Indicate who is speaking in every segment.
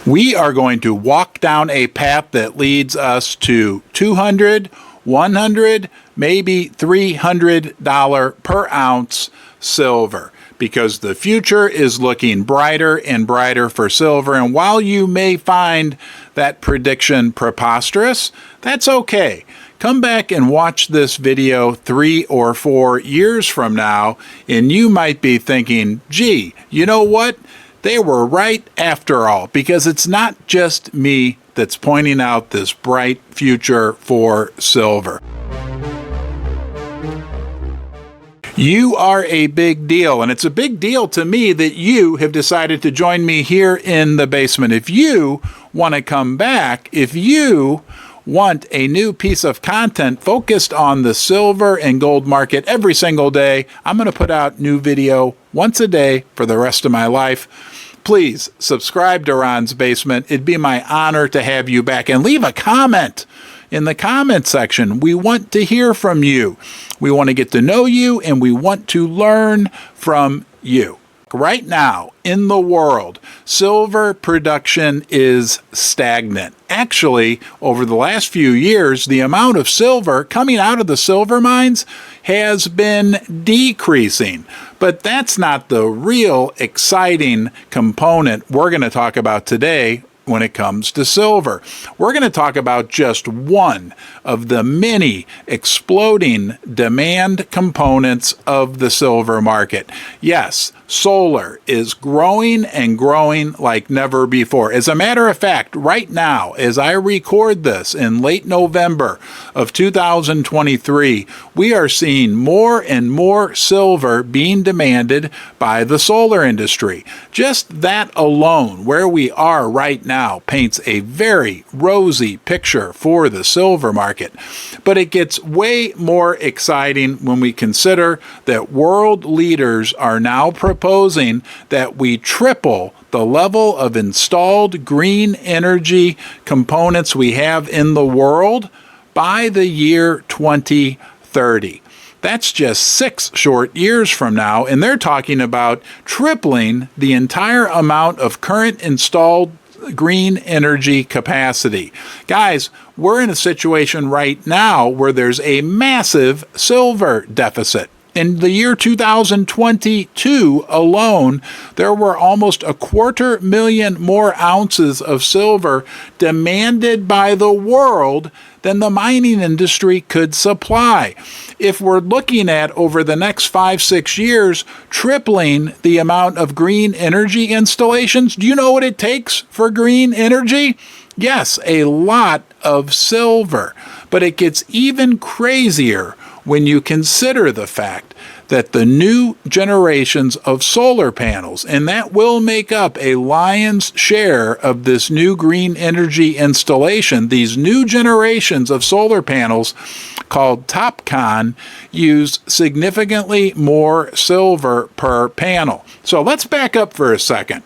Speaker 1: We are going to walk down a path that leads us to 200, 100, maybe $300 per ounce silver, because the future is looking brighter and brighter for silver. And while you may find that prediction preposterous, that's okay. Come back and watch this video 3 or 4 years from now, and you might be thinking, gee, you know what? They were right after all, because it's not just me that's pointing out this bright future for silver. You are a big deal, and it's a big deal to me that you have decided to join me here in the basement. If you want to come back, if you want a new piece of content focused on the silver and gold market every single day, I'm going to put out new video once a day for the rest of my life. Please subscribe to Ron's Basement. It'd be my honor to have you back, and leave a comment in the comment section. We want to hear from you. We want to get to know you, and we want to learn from you. Right now in the world, silver production is stagnant. Actually, over the last few years, the amount of silver coming out of the silver mines has been decreasing. But that's not the real exciting component we're going to talk about today when it comes to silver. We're going to talk about just one of the many exploding demand components of the silver market. Yes, solar is growing and growing like never before. As a matter of fact, right now, as I record this in late November of 2023, we are seeing more and more silver being demanded by the solar industry. Just that alone, where we are right now, paints a very rosy picture for the silver market. But it gets way more exciting when we consider that world leaders are now proposing that we triple the level of installed green energy components we have in the world by the year 2030. That's just 6 short years from now, and they're talking about tripling the entire amount of current installed green energy capacity. Guys, we're in a situation right now where there's a massive silver deficit. In the year 2022 alone, there were almost 250,000 more ounces of silver demanded by the world than the mining industry could supply. If we're looking at over the next 5-6 years, tripling the amount of green energy installations, do you know what it takes for green energy? Yes, a lot of silver. But it gets even crazier when you consider the fact that the new generations of solar panels, and that will make up a lion's share of this new green energy installation, these new generations of solar panels called Topcon use significantly more silver per panel. So let's back up for a second.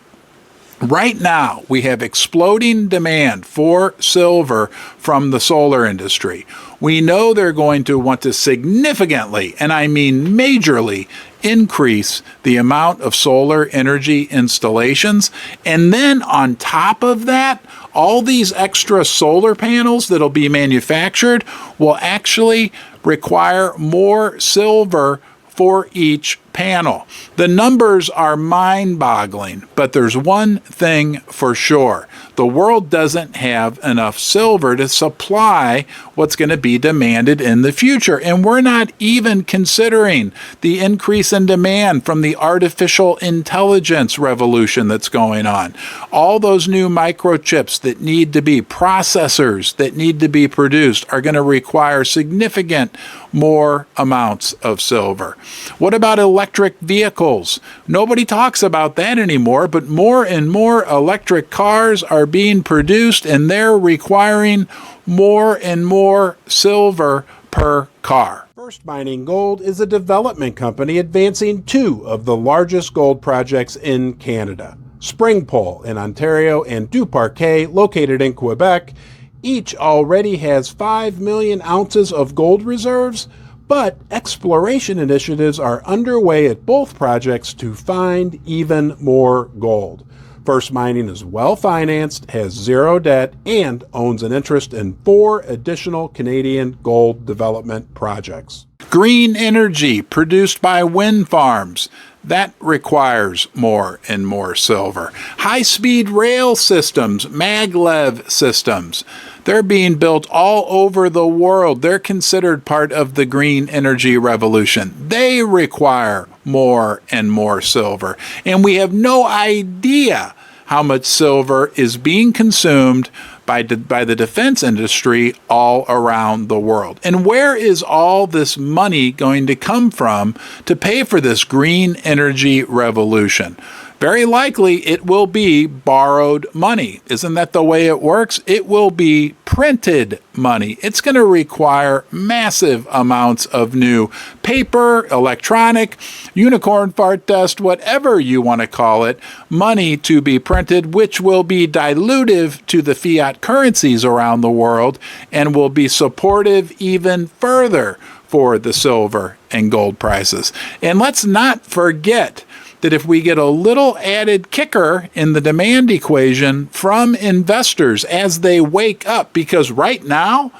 Speaker 1: Right now, we have exploding demand for silver from the solar industry. We know they're going to want to significantly, and I mean majorly, increase the amount of solar energy installations. And then on top of that, all these extra solar panels that'll be manufactured will actually require more silver for each panel. The numbers are mind-boggling, but there's one thing for sure. The world doesn't have enough silver to supply what's going to be demanded in the future. And we're not even considering the increase in demand from the artificial intelligence revolution that's going on. All those new microchips that need to be processors that need to be produced are going to require significant more amounts of silver. What about electric vehicles? Nobody talks about that anymore, but more and more electric cars are being produced, and they're requiring more and more silver per car. First Mining Gold is a development company advancing 2 of the largest gold projects in Canada. Springpole in Ontario and Duparquet, located in Quebec, each already has 5 million ounces of gold reserves, but exploration initiatives are underway at both projects to find even more gold.
Speaker 2: First Mining is well-financed, has zero debt, and owns an interest in 4 additional Canadian gold development projects.
Speaker 1: Green energy produced by wind farms. That requires more and more silver. High-speed rail systems, maglev systems. They're being built all over the world. They're considered part of the green energy revolution. They require more and more silver. And we have no idea how much silver is being consumed by the defense industry all around the world. And where is all this money going to come from to pay for this green energy revolution? Very likely it will be borrowed money. Isn't that the way it works? It will be printed money. It's going to require massive amounts of new paper, electronic, unicorn fart dust, whatever you want to call it, money to be printed, which will be dilutive to the fiat currencies around the world and will be supportive even further for the silver and gold prices. And let's not forget that if we get a little added kicker in the demand equation from investors as they wake up, because right now,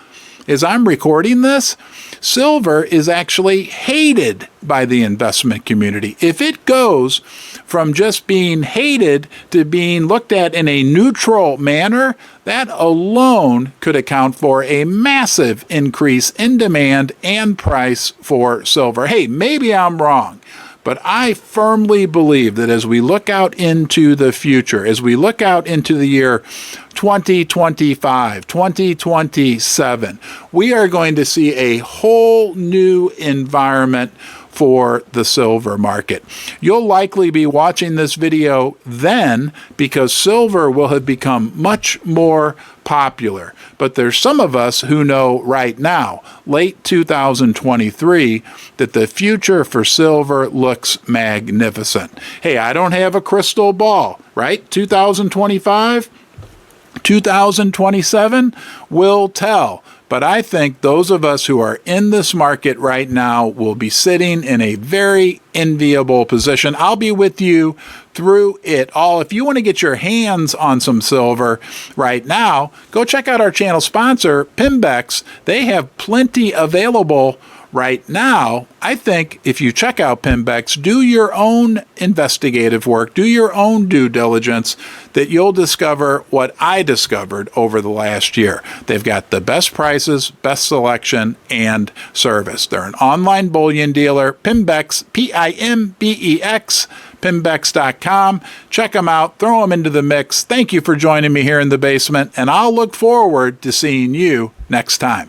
Speaker 1: as I'm recording this, silver is actually hated by the investment community. If it goes from just being hated to being looked at in a neutral manner, that alone could account for a massive increase in demand and price for silver. Hey, maybe I'm wrong, but I firmly believe that as we look out into the future, as we look out into the year 2025, 2027, we are going to see a whole new environment for the silver market. You'll likely be watching this video then because silver will have become much more popular. But there's some of us who know right now, late 2023, that the future for silver looks magnificent. Hey, I don't have a crystal ball, right? 2025, 2027 will tell. But I think those of us who are in this market right now will be sitting in a very enviable position. I'll be with you through it all. If you want to get your hands on some silver right now, go check out our channel sponsor, Pimbex. They have plenty available right now. I think if you check out Pimbex, do your own investigative work, do your own due diligence, that you'll discover what I discovered over the last year. They've got the best prices, best selection, and service. They're an online bullion dealer, Pimbex, P-I-M-B-E-X, Pimbex.com. Check them out, throw them into the mix. Thank you for joining me here in the basement, and I'll look forward to seeing you next time.